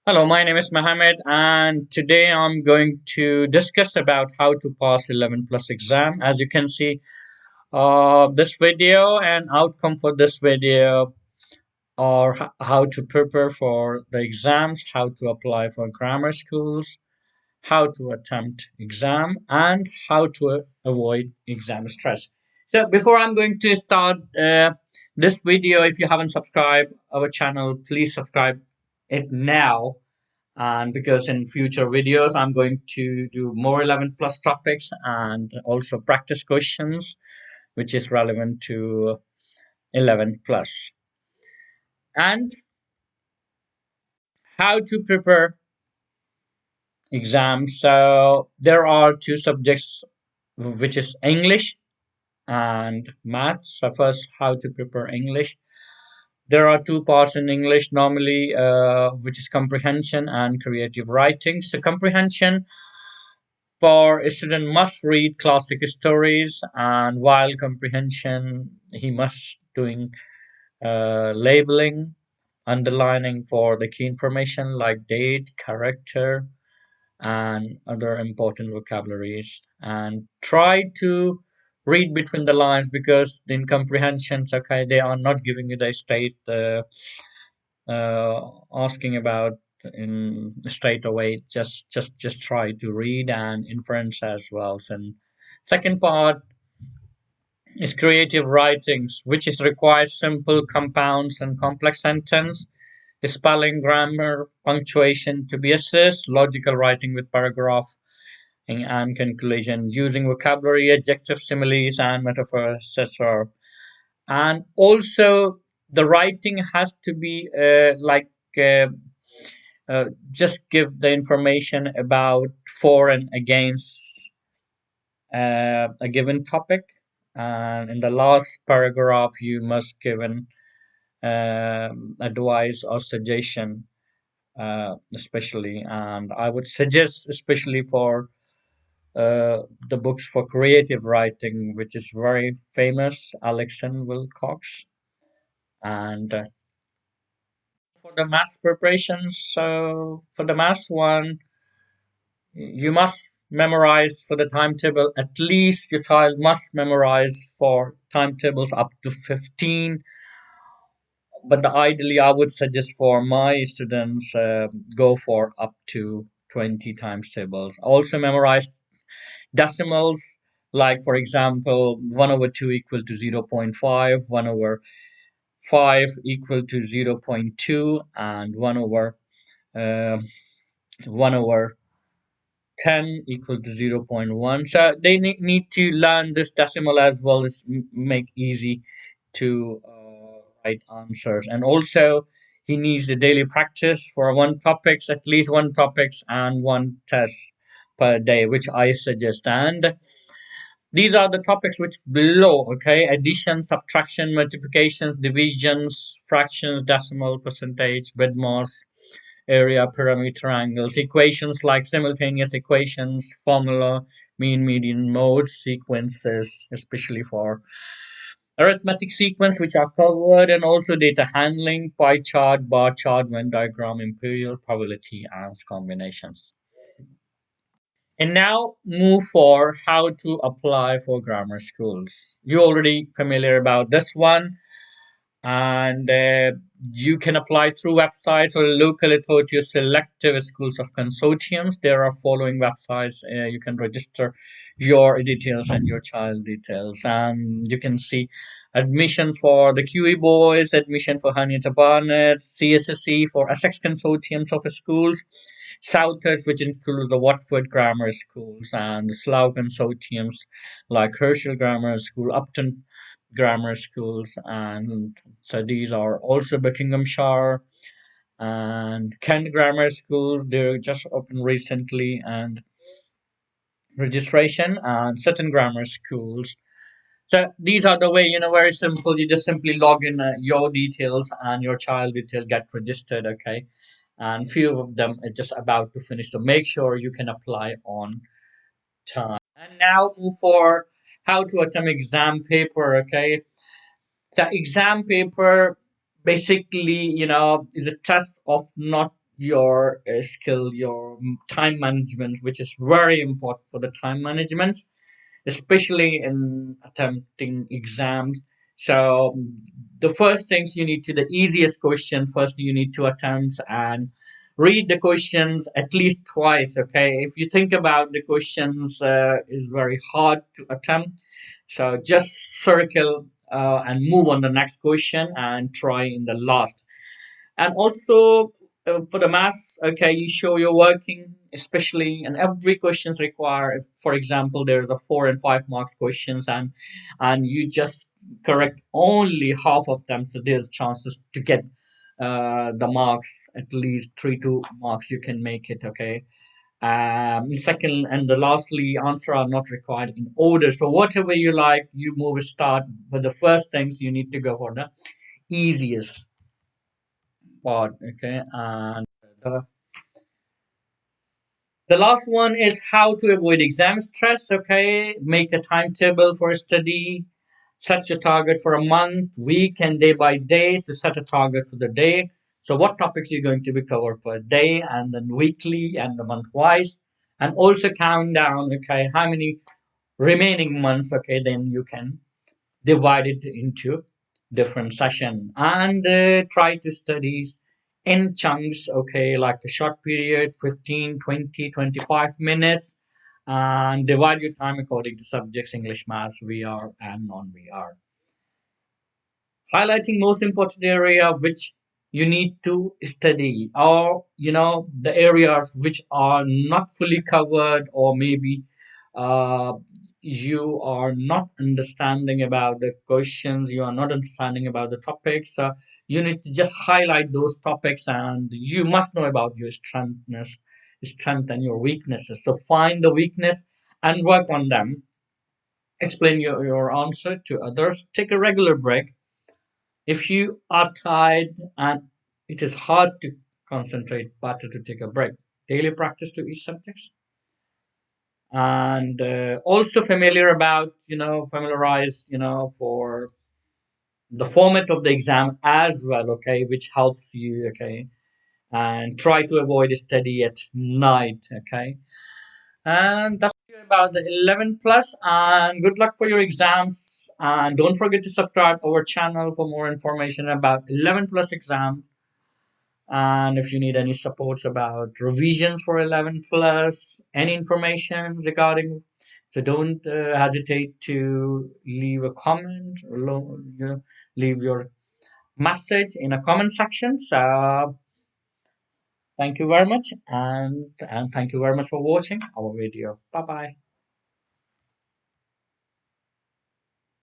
Hello, my name is Mohammed, and today I'm going to discuss about how to pass 11 plus exam. As you can see, this video and outcome for this video are how to prepare for the exams, how to apply for grammar schools, how to attempt exam, and how to avoid exam stress. So before I'm going to start this video, if you haven't subscribed our channel, please subscribe it now, and because in future videos I'm going to do more 11 plus topics and also practice questions which is relevant to 11 plus, and how to prepare exams. So there are two subjects, which is English and math. So first, how to prepare English. There are two parts in English normally, which is comprehension and creative writing. So comprehension, for a student must read classic stories, and while comprehension, he must doing labeling, underlining for the key information like date, character, and other important vocabularies. And try to read between the lines, because in comprehensions, okay, they are not giving you the straight asking about in straight away. Just try to read and inference as well. And second part is creative writings, which is requires simple compounds and complex sentence, spelling, grammar, punctuation to be assessed, logical writing with paragraph and conclusion, using vocabulary, adjectives, similes, and metaphors, etc. And also the writing has to be uh, just give the information about for and against a given topic, and in the last paragraph you must give an advice or suggestion, especially, and I would suggest especially for the books for creative writing, which is very famous, Alexander Wilcox. And for the math preparations, so for the math one, you must memorize for the timetable. At least your child must memorize for timetables up to 15. But ideally, I would suggest for my students, go for up to 20 times tables. Also memorize decimals, like for example 1 over 2 equal to 0.5, 1 over 5 equal to 0.2, and 1 over uh, 1 over 10 equal to 0.1. So they need to learn this decimal as well as make easy to write answers. And also he needs the daily practice for one topics, at least one topics and one test per day, which I suggest. And these are the topics which below, okay? Addition, subtraction, multiplications, divisions, fractions, decimal, percentage, BIDMOS, area, pyramid, triangles, equations like simultaneous equations, formula, mean, median, mode, sequences, especially for arithmetic sequence, which are covered, and also data handling, pie chart, bar chart, Venn diagram, imperial, probability, and combinations. And now move for how to apply for grammar schools. You're already familiar about this one, and you can apply through websites or local authority selective schools of consortiums. There are following websites. You can register your details and your child details, and you can see admission for the QE boys, admission for Henrietta Barnett, CSSE for Essex consortiums of schools, Southers, which includes the Watford Grammar Schools, and the Slough consortiums like Herschel Grammar School, Upton Grammar Schools, and so these are also Buckinghamshire and Kent Grammar Schools. They're just opened recently, and registration and certain grammar schools. So these are the way, very simple. You just simply log in your details and your child detail get registered, okay? And few of them are just about to finish. So make sure you can apply on time. And now move for how to attempt exam paper, okay? So exam paper basically, is a test of not your skill, your time management, which is very important for the time management, especially in attempting exams. So the first things you need to, the easiest question, first you need to attempt and read the questions at least twice. Okay, if you think about the questions, is very hard to attempt. So just circle and move on the next question and try in the last. And also for the maths, okay, you show your working, especially, and every questions require, if, for example, there's a 4 and 5 marks questions, and you just correct only half of them, so there's chances to get the marks, at least 3 2 marks you can make it. Okay. Second and the lastly, answer are not required in order. So whatever you like, you move start. But the first things you need to go for the easiest part. Okay, and the, the last one is how to avoid exam stress. Okay, make a timetable for study. Set your target for a month, week, and day by day. So set a target for the day. So what topics you're going to be covered per day, and then weekly, and the month wise, and also count down. Okay, how many remaining months? Okay, then you can divide it into different session and try to study in chunks, okay, like a short period, 15, 20, 25 minutes, and divide your time according to subjects: English, maths, VR, and non-VR, highlighting most important area which you need to study, or the areas which are not fully covered, or maybe uh, you are not understanding about the questions, you are not understanding about the topics. You need to just highlight those topics, and you must know about your strength and your weaknesses. So find the weakness and work on them. Explain your answer to others. Take a regular break if you are tired and it is hard to concentrate. Better to take a break. Daily practice to each subject, and also familiarize for the format of the exam as well. Okay, which helps you. Okay, and try to avoid study at night. Okay, and that's about the 11 plus. And good luck for your exams. And don't forget to subscribe to our channel for more information about 11 plus exam. And if you need any supports about revision for 11 plus, any information regarding, so don't hesitate to leave a comment, or leave your message in a comment section. So thank you very much, and thank you very much for watching our video. Bye bye.